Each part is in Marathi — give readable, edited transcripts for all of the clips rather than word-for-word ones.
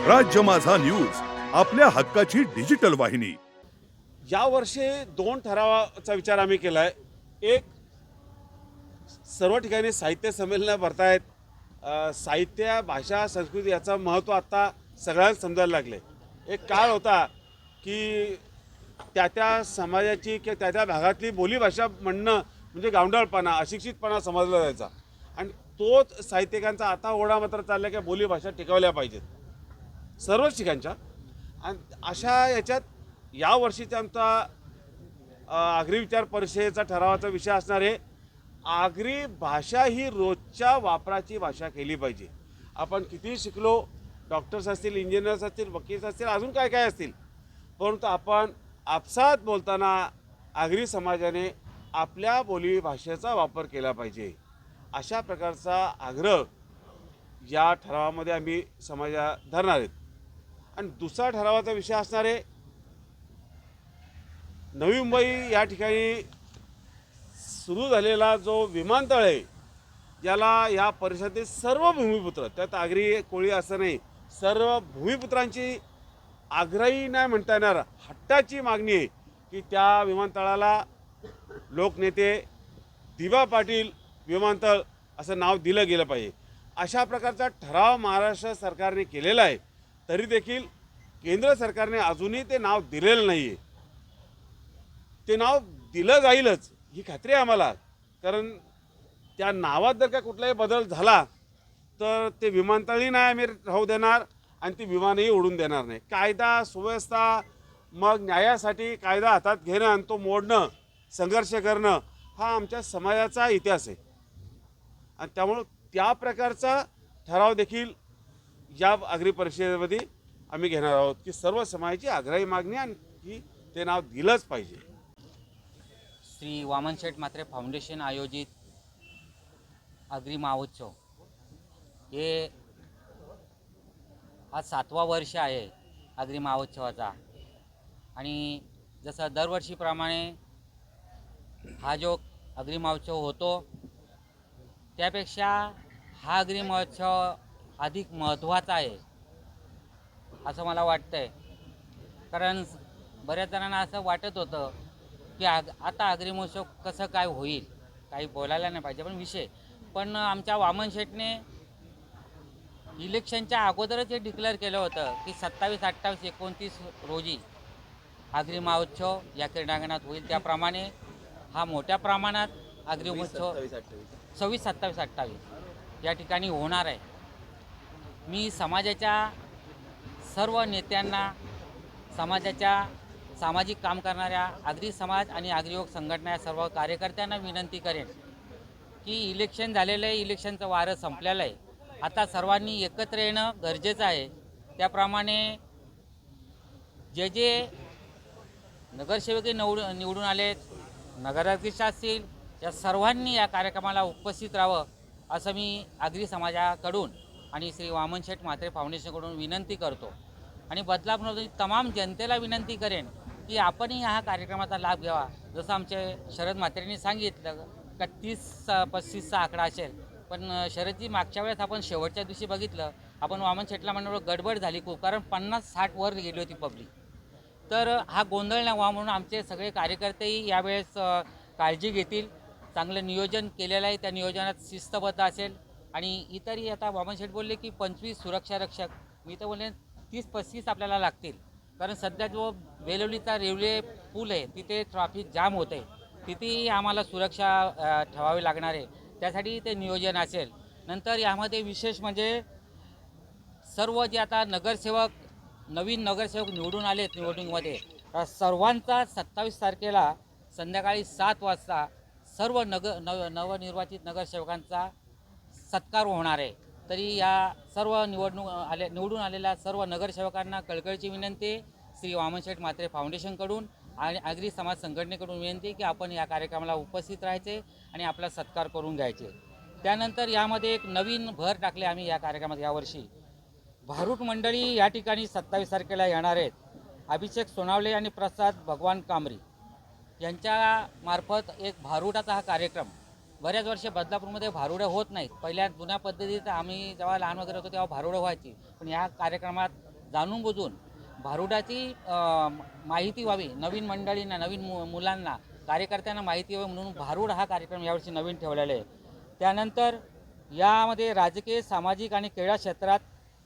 राज्य माझा न्यूज आपल्या हक्काची डिजिटल वाहिनी। यावर्षी दोन ठरावाचा विचार आम्ही केला आहे. एक, सर्व ठिकाणी साहित्य संमेलनं भरतायत. साहित्य, भाषा, संस्कृती याचं महत्त्व आत्ता सगळ्यांना समजायला लागले. एक काळ होता की त्या समाजाची किंवा त्या भागातली बोलीभाषा म्हणणं म्हणजे गावंढळपणा, अशिक्षितपणा समजला जायचा. आणि तोच साहित्यिकांचा आता ओढा मात्र चालला की बोलीभाषा टिकवल्या पाहिजेत सर्वच ठिकाणच्या. आणि अशा याच्यात यावर्षीचा आमचा आगरी विचार परिषदेचा ठरावाचा विषय असणार आहे, आगरी भाषा ही रोजच्या वापराची भाषा केली पाहिजे. आपण किती शिकलो, डॉक्टर्स असतील, इंजिनियर्स असतील, वकील असतील, अजून काय काय असतील, परंतु आपण आपसात बोलताना आगरी समाजाने आपल्या बोली भाषेचा वापर केला पाहिजे. अशा प्रकारचा आग्रह या ठरावामध्ये आम्ही समाजात धरणार आहेत. आणि दुसरा ठरावाचा विषय असणार आहे, नवी मुंबई या ठिकाणी सुरू झालेला जो विमानतळ आहे, ज्याला या परिषदेत सर्व भूमिपुत्र, त्यात आगरी कोळी असं नाही, सर्व भूमिपुत्रांची आग्रही नाही म्हणता येणार हट्टाची मागणी आहे की त्या विमानतळाला लोकनेते दिवा पाटील विमानतळ असं नाव दिलं गेलं पाहिजे. अशा प्रकारचा ठराव महाराष्ट्र सरकारने केलेला आहे. तरी देखील केंद्र सरकारने अजूनही ते नाव दिलेलं नाही आहे. ते नाव दिलं जाईलच ही खात्री आहे आम्हाला, कारण त्या नावात जर का कुठलाही बदल झाला तर ते विमानतळही नाही आम्ही राहू देणार आणि ती विमानही उडून देणार नाही. कायदा सुव्यवस्था, मग न्यायासाठी कायदा हातात घेणं आणि तो मोडणं, संघर्ष करणं हा आमच्या समाजाचा इतिहास आहे. आणि त्यामुळं त्या प्रकारचा ठराव देखील या आगरी परिषदेमध्ये आम्ही घेणार आहोत की सर्व समाजाची आग्रही मागणी आणि की ते नाव दिलंच पाहिजे. श्री वामन शेठ म्हात्रे फाउंडेशन आयोजित आगरी महोत्सव हे हा 7वा वर्ष आहे आगरी महोत्सवाचा. आणि जसं दरवर्षीप्रमाणे हा जो आगरी महोत्सव होतो, त्यापेक्षा हा आगरी महोत्सव अधिक महत्त्वाचा आहे असं मला वाटतंय. कारण बऱ्याच जणांना असं वाटत होतं की आता आगरी महोत्सव कसं काय होईल, काही बोलायला नाही पाहिजे पण विषय. पण आमच्या वामन शेठने इलेक्शनच्या अगोदरच हे डिक्लेअर केलं होतं की 27, 28, 29 रोजी आगरी महोत्सव या क्रीडांगणात होईल. त्याप्रमाणे हा मोठ्या प्रमाणात आगरी महोत्सव 26, 27, 28 या ठिकाणी होणार आहे. मी समाजाच्या सर्व नेत्यांना, समाजाच्या सामाजिक काम करणाऱ्या आगरी समाज आणि आगरी योग संघटना या सर्व कार्यकर्त्यांना विनंती करेन की इलेक्शन झालेलं आहे, इलेक्शनचं वारं संपलेलं आहे. आता सर्वांनी एकत्र येणं गरजेचं आहे. त्याप्रमाणे जे जे नगरसेवक निवडून आलेत, नगराध्यक्ष असतील, या सर्वांनी या कार्यक्रमाला उपस्थित राहावं असं मी आगरी समाजाकडून आणि श्री वामन शेठ म्हात्रे फाउंडेशनकडून विनंती करतो. आणि बदलापूरमधील तमाम जनतेला विनंती करेन की आपणही ह्या कार्यक्रमाचा लाभ घ्यावा. जसं आमचे शरद म्हात्रेंनी सांगितलं का 30-35चा आकडा असेल, पण शरदजी मागच्या वेळेस आपण शेवटच्या दिवशी बघितलं, आपण वामन शेठला म्हणून गडबड झाली खूप, कारण 50-60 वर गेली होती पब्लिक. तर हा गोंधळ न व्हावा म्हणून आमचे सगळे कार्यकर्तेही यावेळेस काळजी घेतील. चांगलं नियोजन केलेलं आहे, त्या नियोजनात शिस्तबद्ध असेल. आणि इतरही आता वामन शेठ बोलले की 25 सुरक्षा रक्षक, मी तर बोलले 30-35 आपल्याला लागतील. कारण सध्या जो बेलवलीचा रेल्वे पूल आहे तिथे ट्रॅफिक जाम होतं आहे, तिथेही आम्हाला सुरक्षा ठेवावी लागणार आहे. त्यासाठी ते नियोजन असेल. नंतर यामध्ये विशेष म्हणजे सर्व जे आता नवीन नगरसेवक निवडून आलेत निवडणुकीमध्ये, सर्वांचा 27 तारखेला संध्याकाळी 7 वाजता सर्व नवनिर्वाचित नगरसेवकांचा सत्कार होणार आहे. तरी या सर्व निवडून आलेल्या सर्व नगरसेवकांना कळकळीची विनंती श्री वामन शेठ म्हात्रे फाउंडेशनकडून आणि आगरी समाज संघटनेकडून विनंती की आपण या कार्यक्रमाला उपस्थित राहायचे आणि आपला सत्कार करून घ्यायचे. त्यानंतर यामध्ये एक नवीन भर टाकले आम्ही या कार्यक्रमात. यावर्षी भारूड मंडळी या ठिकाणी 27 तारखेला येणार आहेत. अभिषेक सोनावले आणि प्रसाद भगवान कांबरी यांच्यामार्फत एक भारूडाचा हा कार्यक्रम. बऱ्याच वर्ष बदलापूरमध्ये भारुडं होत नाहीत. पहिल्या जुन्या पद्धतीत आम्ही जेव्हा लहान वगैरे होतो तेव्हा भारुडं व्हायची, पण या कार्यक्रमात जाणून बुजून भारुडाची माहिती व्हावी, नवीन मंडळींना, नवीन मुलांना, कार्यकर्त्यांना माहिती व्हावी म्हणून भारूड हा कार्यक्रम यावर्षी नवीन ठेवलेला आहे. त्यानंतर यामध्ये राजकीय, सामाजिक आणि क्रीडा क्षेत्रात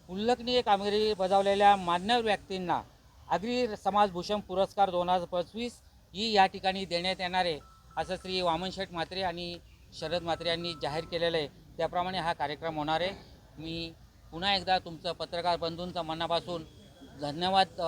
उल्लेखनीय कामगिरी बजावलेल्या मान्यवर व्यक्तींना आगरी समाजभूषण पुरस्कार 2025 ही या ठिकाणी देण्यात येणार आहे, असं श्री वामनशेठ म्हात्रे आणि शरद म्हात्रे यांनी जाहीर केलेलं आहे. त्याप्रमाणे हा कार्यक्रम होणार आहे. मी पुन्हा एकदा तुमचं पत्रकार बंधूंचा मनापासून धन्यवाद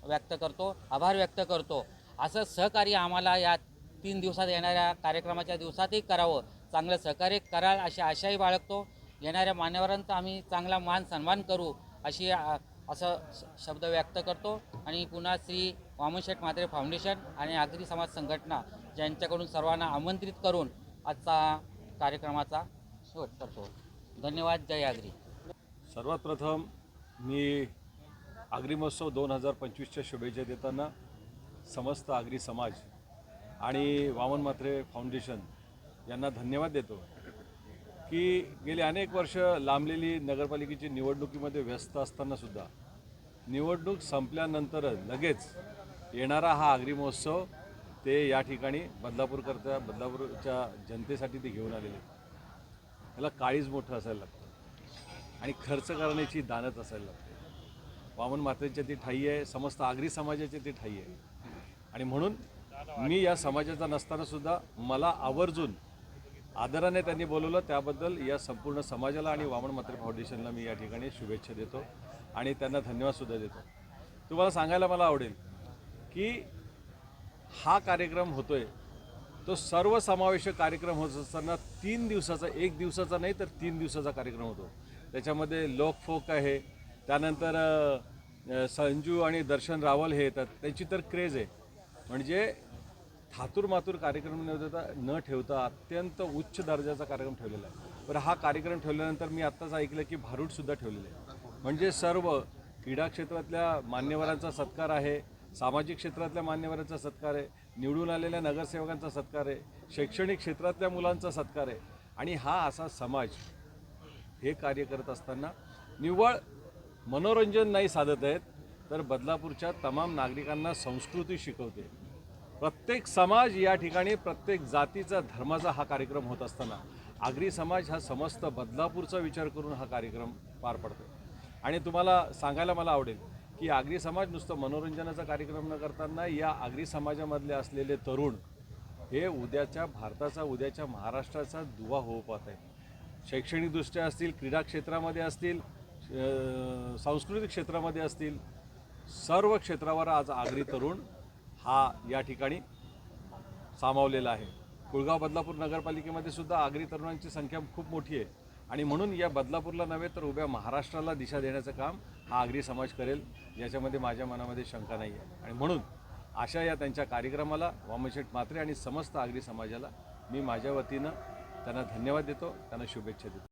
व्यक्त करतो, आभार व्यक्त करतो. असं सहकार्य आम्हाला या 3 दिवसात येणाऱ्या कार्यक्रमाच्या दिवसातही करावं, चांगलं सहकार्य कराल अशी आशाही बाळगतो. येणाऱ्या मान्यवरांचा आम्ही चांगला मान सन्मान करू अशी असं शब्द व्यक्त करतो. आणि पुन्हा श्री वामनशेठ म्हात्रे फाउंडेशन आणि आगरी समाज संघटना ज्यांच्याकडून सर्वांना आमंत्रित करून आजचा कार्यक्रमाचा शेवट करतो. धन्यवाद. जय आगरी. सर्वात प्रथम मी आगरी महोत्सव 2025च्या शुभेच्छा देताना समस्त आगरी समाज आणि वामन म्हात्रे फाउंडेशन यांना धन्यवाद देतो की गेली अनेक वर्ष लांबलेली नगरपालिकेची निवडणुकीमध्ये व्यस्त असतानासुद्धा निवडणूक संपल्यानंतर लगेच येणारा हा आगरी महोत्सव ते या ठिकाणी बदलापूरच्या जनतेसाठी ते घेऊन आलेले. त्याला काळीज मोठं असायला लागतं आणि खर्च करण्याची दानत असायला लागते. वामन म्हात्रेंच्या ती ठाई आहे, समस्त आगरी समाजाची ती ठाई आहे. आणि म्हणून मी या समाजाचा नसतानासुद्धा मला आवर्जून आदराने त्यांनी बोलवलं, त्याबद्दल या संपूर्ण समाजाला आणि वामन म्हात्रे फाउंडेशनला मी या ठिकाणी शुभेच्छा देतो आणि त्यांना धन्यवादसुद्धा देतो. तुम्हाला सांगायला मला आवडेल की हा कार्यक्रम होतो आहे तो सर्वसमावेशक कार्यक्रम होत असताना 3 दिवसाचा, 1 दिवसाचा नाही तर 3 दिवसाचा कार्यक्रम होतो. त्याच्यामध्ये लोकफोक आहे, त्यानंतर संजू आणि दर्शन रावल हे येतात, त्यांची तर क्रेज आहे. म्हणजे थातूरमातूर कार्यक्रम न ठेवता अत्यंत उच्च दर्जाचा कार्यक्रम ठेवलेला आहे. पण हा कार्यक्रम ठेवल्यानंतर मी आत्ताच ऐकलं की भारूडसुद्धा ठेवलेलं आहे. म्हणजे सर्व क्रीडा क्षेत्रातल्या मान्यवरांचा सत्कार आहे, सामाजिक क्षेत्रातल्या मान्यवरांचा सत्कार आहे, निवडून आलेल्या नगरसेवकांचा सत्कार आहे, शैक्षणिक क्षेत्रातल्या मुलांचा सत्कार आहे. आणि हा असा समाज हे कार्य करत असताना निव्वळ मनोरंजन नाही साधत आहेत, तर बदलापूरच्या तमाम नागरिकांना संस्कृती शिकवते. प्रत्येक समाज या ठिकाणी, प्रत्येक जातीचा, धर्माचा हा कार्यक्रम होत असताना आगरी समाज हा समस्त बदलापूरचा विचार करून हा कार्यक्रम पार पडतो. आणि तुम्हाला सांगायला मला आवडेल की आगरी समाज नुसतं मनोरंजनाचा कार्यक्रम न करताना या आगरी समाजामधले असलेले तरुण हे उद्याच्या भारताचा, उद्याच्या महाराष्ट्राचा दुवा होऊ पाहत आहेत. शैक्षणिकदृष्ट्या असतील, क्रीडा क्षेत्रामध्ये असतील, सांस्कृतिक क्षेत्रामध्ये असतील, सर्व क्षेत्रावर आज आगरी तरुण हा या ठिकाणी सामावलेला आहे. कुळगाव बदलापूर नगरपालिकेमध्ये सुद्धा आगरी तरुणांची संख्या खूप मोठी आहे. आणि म्हणून या बदलापूरला नव्हे तर उभ्या महाराष्ट्राला दिशा देण्याचं काम हा आगरी समाज करेल याच्यामध्ये माझ्या मनामध्ये शंका नाही आहे. आणि म्हणून अशा या त्यांच्या कार्यक्रमाला वामनशेठ म्हात्रे आणि समस्त आगरी समाजाला मी माझ्या वतीनं त्यांना धन्यवाद देतो, त्यांना शुभेच्छा देतो.